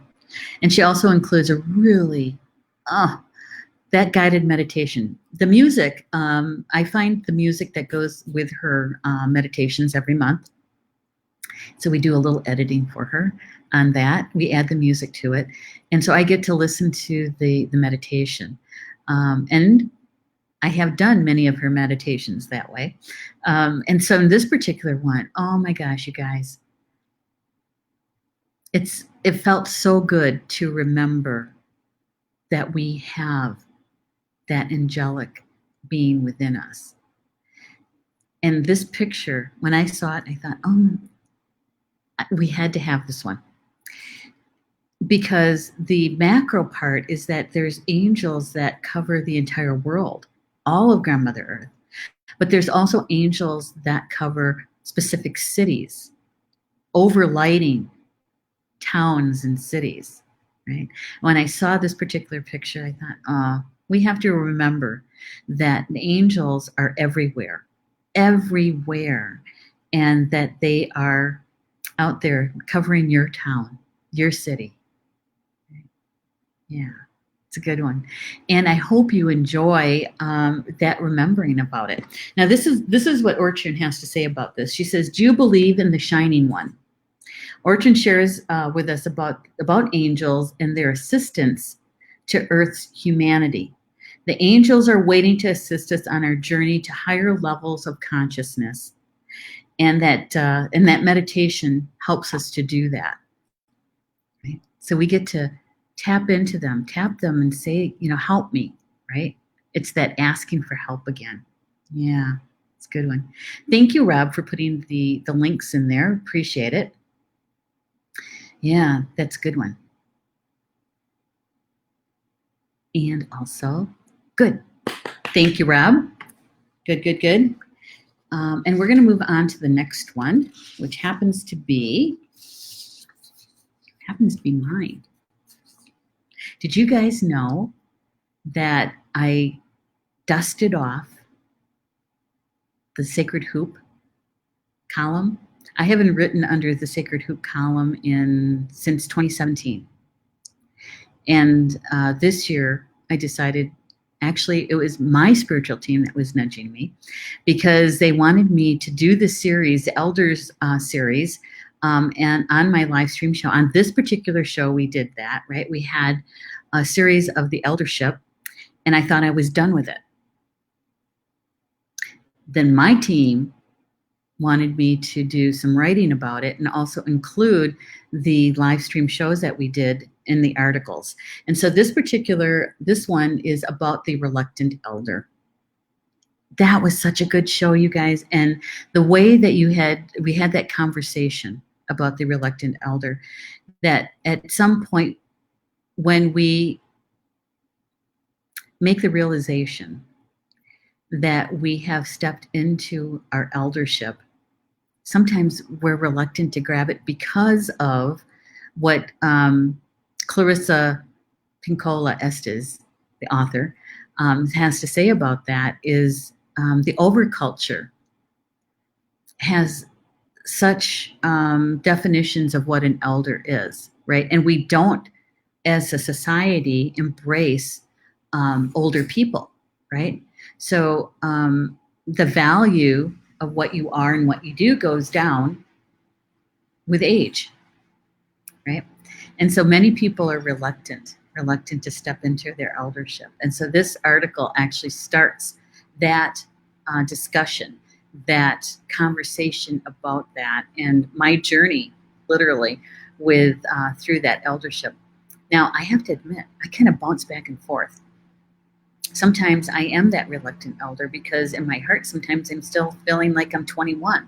And she also includes a really, that guided meditation. The music, I find the music that goes with her meditations every month. So we do a little editing for her on that. We add the music to it. And so I get to listen to the meditation. And I have done many of her meditations that way. And so in this particular one, oh my gosh, you guys, it felt so good to remember that we have that angelic being within us. And this picture, when I saw it, I thought, oh, we had to have this one. Because the macro part is that there's angels that cover the entire world, all of Grandmother Earth. But there's also angels that cover specific cities, overlighting towns and cities, right? When I saw this particular picture, I thought, we have to remember that the angels are everywhere, and that they are out there covering your town, your city. Yeah, it's a good one, and I hope you enjoy that remembering about it. Now, this is what Orchard has to say about this. She says, "Do you believe in the Shining One?" Orchard shares with us about angels and their assistance to Earth's humanity. The angels are waiting to assist us on our journey to higher levels of consciousness, and that meditation helps us to do that. Right? So we get to tap into them, tap them and say, help me, right? It's that asking for help again. Yeah, it's a good one. Thank you, Rob, for putting the links in there. Appreciate it. Yeah, that's a good one. And also, good. Thank you, Rob. Good. And we're going to move on to the next one, which happens to be mine. Did you guys know that I dusted off the Sacred Hoop column? I haven't written under the Sacred Hoop column since 2017. And this year I decided, actually, it was my spiritual team that was nudging me, because they wanted me to do the series, the Elders series, and on my live stream show. On this particular show, we did that, right? We had a series of the eldership, and I thought I was done with it. Then my team wanted me to do some writing about it and also include the live stream shows that we did in the articles. And so this one is about the reluctant elder. That was such a good show, you guys. And the way that we had that conversation about the reluctant elder, that at some point when we make the realization that we have stepped into our eldership, sometimes we're reluctant to grab it because of what Clarissa Pinkola Estes, the author, has to say about that. Is the overculture has such definitions of what an elder is, right? And we don't, as a society, embrace older people, right? So the value of what you are and what you do goes down with age, right? And so many people are reluctant to step into their eldership. And so this article actually starts that discussion, that conversation about that, and my journey, literally, with through that eldership. Now, I have to admit, I kind of bounce back and forth. Sometimes I am that reluctant elder because in my heart, sometimes I'm still feeling like I'm 21,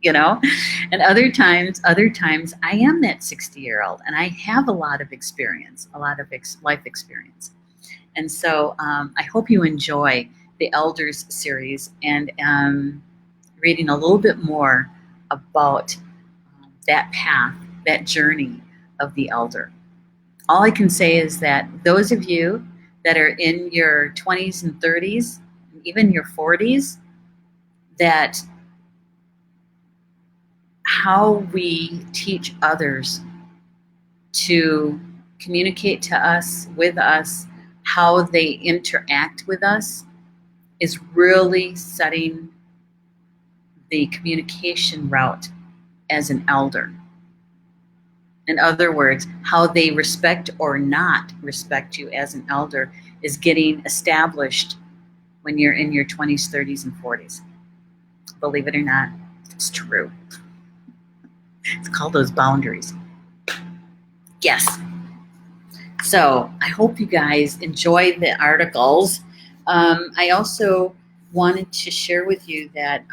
and other times I am that 60-year-old and I have a lot of experience, a lot of life experience. And so I hope you enjoy the Elders series and reading a little bit more about that path, that journey of the elder. All I can say is that those of you that are in your 20s and 30s, even your 40s, that how we teach others to communicate to us, with us, how they interact with us, is really setting the communication route as an elder. In other words, how they respect or not respect you as an elder is getting established when you're in your 20s, 30s, and 40s. Believe it or not, it's true. It's called those boundaries. Yes. So I hope you guys enjoyed the articles. I also wanted to share with you that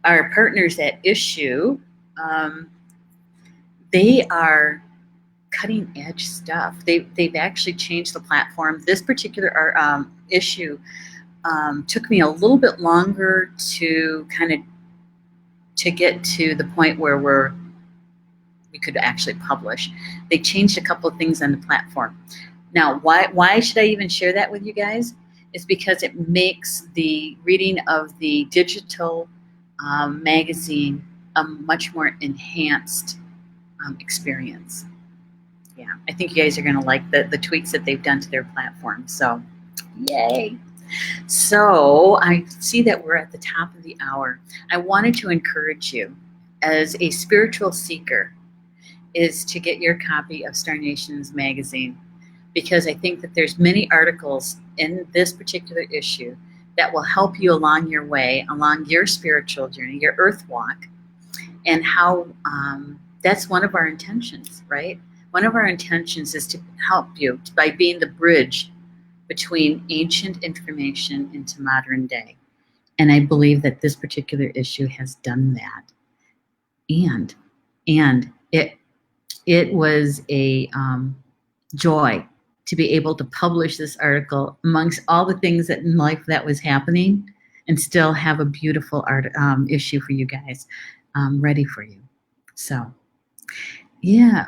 our partners at Issue, they are cutting edge stuff. They've actually changed the platform. This particular issue took me a little bit longer to get to the point where we could actually publish. They changed a couple of things on the platform. Now, why should I even share that with you guys? It's because it makes the reading of the digital magazine a much more enhanced experience. Yeah, I think you guys are going to like the tweaks that they've done to their platform. So, yay. So I see that we're at the top of the hour. I wanted to encourage you as a spiritual seeker is to get your copy of Star Nations magazine, because I think that there's many articles in this particular issue that will help you along your way, along your spiritual journey, your earth walk, and how that's one of our intentions, right? One of our intentions is to help you by being the bridge between ancient information into modern day. And I believe that this particular issue has done that. And it was a joy to be able to publish this article amongst all the things that in life that was happening, and still have a beautiful issue for you guys ready for you. So, yeah.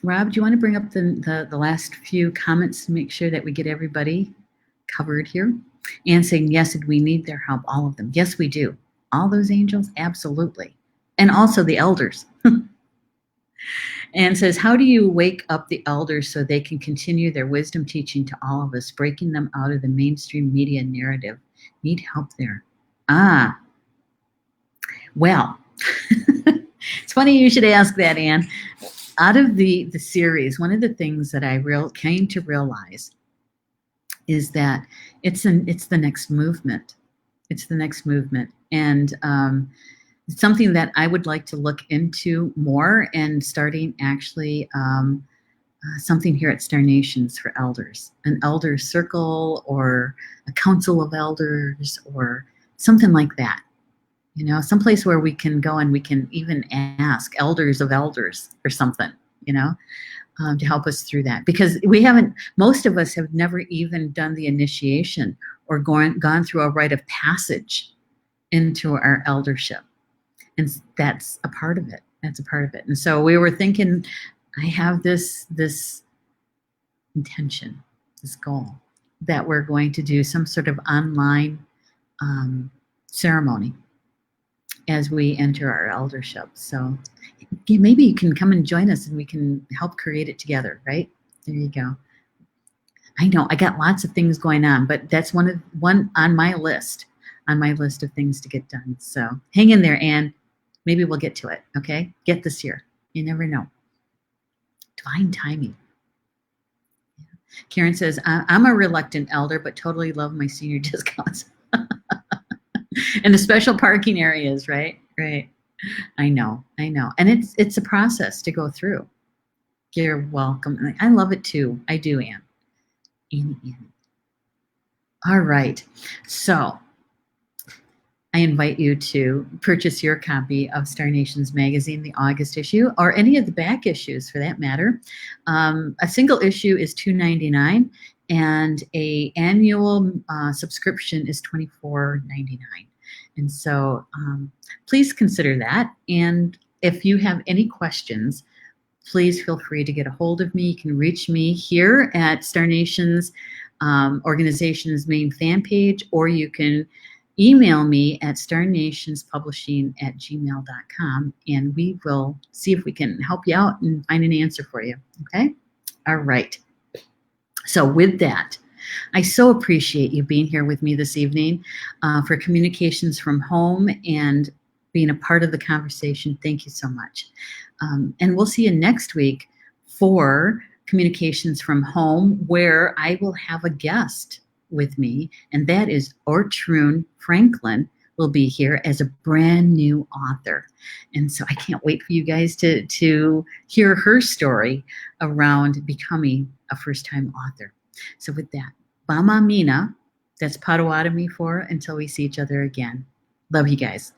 Rob, do you want to bring up the last few comments to make sure that we get everybody covered here? And saying, yes, we need their help, all of them. Yes, we do. All those angels, absolutely. And also the elders. And says, how do you wake up the elders so they can continue their wisdom teaching to all of us, breaking them out of the mainstream media narrative? Need help there. Well, it's funny you should ask that, Anne. Out of the series, one of the things that I came to realize is that it's the next movement. It's the next movement. And it's something that I would like to look into more, and starting actually something here at Star Nations for elders, an elder circle or a council of elders or something like that. You know, someplace where we can go and we can even ask elders of elders or something, you know, to help us through that. Because most of us have never even done the initiation or gone through a rite of passage into our eldership. And that's a part of it. That's a part of it. And so we were thinking, I have this intention, this goal, that we're going to do some sort of online ceremony as we enter our eldership. So maybe you can come and join us and we can help create it together, right? There you go. I know I got lots of things going on, but that's one on my list of things to get done. So hang in there, Anne. Maybe we'll get to it, okay? Get this year. You never know. Divine timing. Yeah. Karen says, I'm a reluctant elder, but totally love my senior discounts. And the special parking areas, right? Right. I know. And it's a process to go through. You're welcome. I love it too. I do, Anne. Annie. All right. So I invite you to purchase your copy of Star Nations magazine, the August issue, or any of the back issues for that matter. A single issue is $2.99, and a annual subscription is $24.99. And so please consider that. And if you have any questions, please feel free to get a hold of me. You can reach me here at Star Nations organization's main fan page, or you can email me at starnationspublishing@gmail.com, and we will see if we can help you out and find an answer for you. Okay? All right. So with that, I so appreciate you being here with me this evening for Communications from Home and being a part of the conversation. Thank you so much. And we'll see you next week for Communications from Home, where I will have a guest with me, and that is Ortrune Franklin will be here as a brand new author. And so I can't wait for you guys to hear her story around becoming a first-time author. So with that, Bama Mina, that's Potawatomi for until we see each other again. Love you guys.